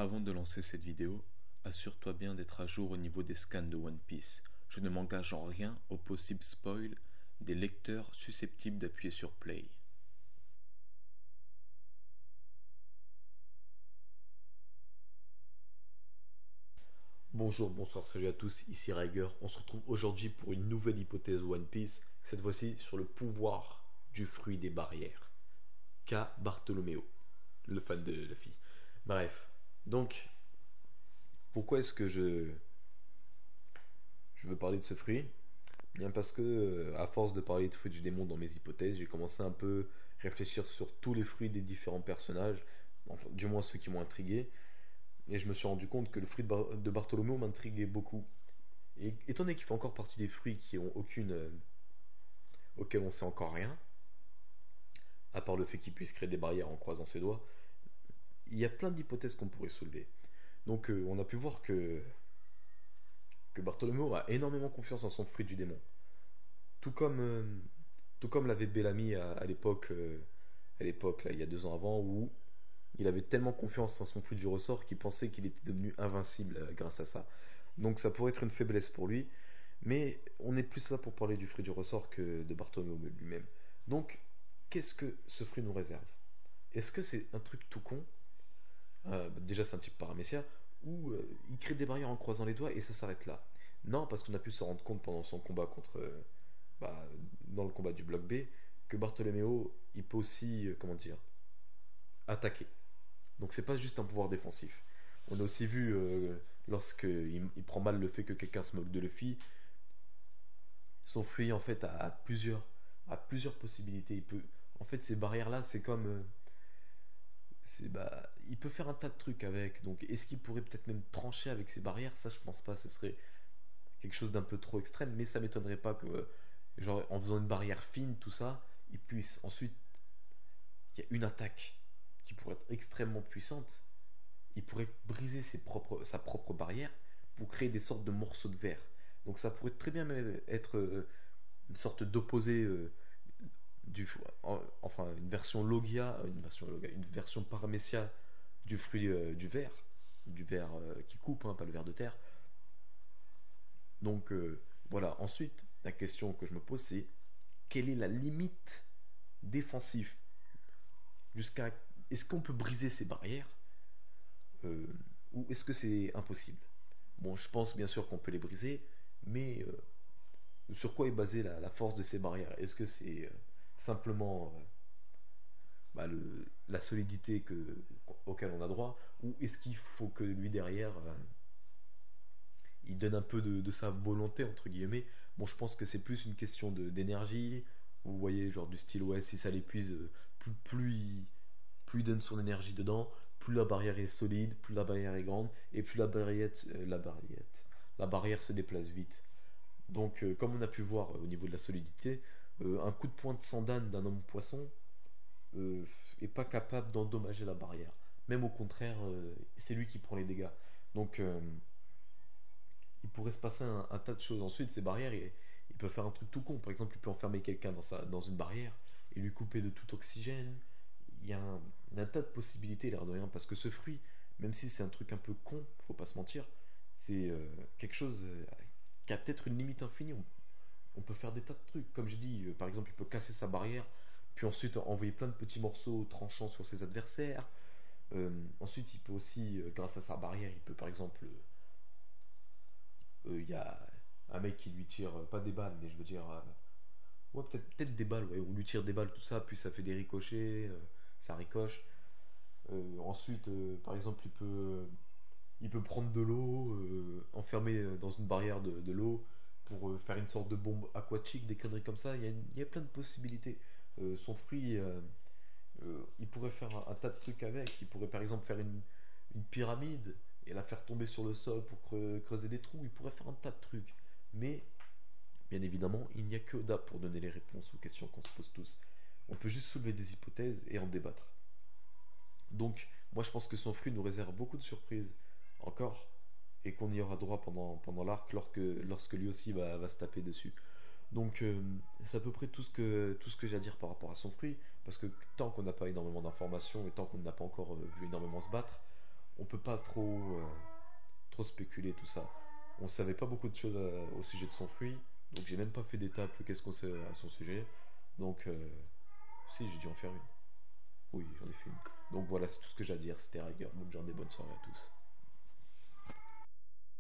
Avant de lancer cette vidéo, assure-toi bien d'être à jour au niveau des scans de One Piece. Je ne m'engage en rien au possible spoil des lecteurs susceptibles d'appuyer sur play. Bonjour, bonsoir, salut à tous, ici Riger. On se retrouve aujourd'hui pour une nouvelle hypothèse One Piece, cette fois-ci sur le pouvoir du fruit des barrières. K. Bartholoméo, le fan de Luffy. Bref, donc, pourquoi est-ce que je veux parler de ce fruit? Bien parce que, à force de parler de fruits du démon dans mes hypothèses, j'ai commencé un peu à réfléchir sur tous les fruits des différents personnages, enfin, du moins ceux qui m'ont intrigué, et je me suis rendu compte que le fruit de Bartholoméo m'intriguait beaucoup. Et étant donné qu'il fait encore partie des fruits qui ont auxquels on sait encore rien, à part le fait qu'il puisse créer des barrières en croisant ses doigts, il y a plein d'hypothèses qu'on pourrait soulever. Donc on a pu voir que Bartholoméo a énormément confiance en son fruit du démon. Tout comme, euh, tout comme l'avait Bellamy à l'époque, là, il y a 2 ans avant, où il avait tellement confiance en son fruit du ressort qu'il pensait qu'il était devenu invincible grâce à ça. Donc ça pourrait être une faiblesse pour lui, mais on est plus là pour parler du fruit du ressort que de Bartholoméo lui-même. Donc, qu'est-ce que ce fruit nous réserve? Est-ce que c'est un truc tout con? Déjà, c'est un type paramécia, ou il crée des barrières en croisant les doigts et ça s'arrête là? Non, parce qu'on a pu se rendre compte pendant son combat bah, dans le combat du bloc B, que Bartholoméo, il peut aussi, comment dire, attaquer. Donc c'est pas juste un pouvoir défensif. On a aussi vu, lorsqu'il prend mal le fait que quelqu'un se moque de Luffy, son fruit en fait a plusieurs possibilités. En fait, ces barrières là, c'est comme, il peut faire un tas de trucs avec. Donc, est-ce qu'il pourrait peut-être même trancher avec ces barrières? Ça, je pense pas. Ce serait quelque chose d'un peu trop extrême, mais ça m'étonnerait pas que, genre, en faisant une barrière fine, tout ça, il puisse ensuite, il y a une attaque qui pourrait être extrêmement puissante. Il pourrait briser sa propre barrière pour créer des sortes de morceaux de verre. Donc, ça pourrait très bien être une sorte d'opposé enfin une version paramécia du fruit du verre qui coupe, hein, pas le verre de terre. Donc voilà. Ensuite, la question que je me pose, c'est quelle est la limite défensive? Jusqu'à Est-ce qu'on peut briser ces barrières, euh, ou est-ce que c'est impossible? Bon, je pense bien sûr qu'on peut les briser, mais sur quoi est basée la force de ces barrières? Est-ce que c'est simplement la solidité auquel on a droit, ou est-ce qu'il faut que lui derrière, il donne un peu de sa volonté entre guillemets? Bon, je pense que c'est plus une question d'énergie. Vous voyez, genre du style, ouais, si ça l'épuise, plus il donne son énergie dedans, plus la barrière est solide, plus la barrière est grande, et plus la barrière se déplace vite. Donc, comme on a pu voir au niveau de la solidité, un coup de poing de sandane d'un homme poisson euh, est pas capable d'endommager la barrière. Même au contraire, c'est lui qui prend les dégâts. Donc, il pourrait se passer un tas de choses. Ensuite, ces barrières, il peut faire un truc tout con. Par exemple, il peut enfermer quelqu'un dans une barrière et lui couper de tout oxygène. Il y a un tas de possibilités, l'air de rien, parce que ce fruit, même si c'est un truc un peu con, faut pas se mentir, c'est quelque chose qui a peut-être une limite infinie. On peut faire des tas de trucs. Comme je dis, par exemple, il peut casser sa barrière, puis ensuite envoyer plein de petits morceaux tranchants sur ses adversaires. Ensuite, il peut aussi, grâce à sa barrière, il peut par exemple, il y a un mec qui lui tire, pas des balles, mais je veux dire, ouais, peut-être des balles, ouais, on lui tire des balles, tout ça, puis ça fait des ricochets, ça ricoche. Ensuite, par exemple, il peut prendre de l'eau, enfermer dans une barrière de l'eau pour faire une sorte de bombe aquatique, des conneries comme ça. Il y a plein de possibilités. Son fruit, il pourrait faire un tas de trucs avec. Il pourrait par exemple faire une pyramide et la faire tomber sur le sol pour creuser des trous. Il pourrait faire un tas de trucs. Mais, bien évidemment, il n'y a que Oda pour donner les réponses aux questions qu'on se pose tous. On peut juste soulever des hypothèses et en débattre. Donc, moi je pense que son fruit nous réserve beaucoup de surprises encore, et qu'on y aura droit pendant l'arc lorsque lui aussi va se taper dessus. Donc c'est à peu près tout ce que j'ai à dire par rapport à son fruit, parce que tant qu'on n'a pas énormément d'informations et tant qu'on n'a pas encore vu énormément se battre, on peut pas trop spéculer tout ça. On savait pas beaucoup de choses au sujet de son fruit, donc j'ai même pas fait d'étape qu'est-ce qu'on sait à son sujet. Donc, si, j'ai dû en faire une. Oui, j'en ai fait une. Donc voilà, c'est tout ce que j'ai à dire. C'était Riger. Bonne journée, bonne soirée à tous.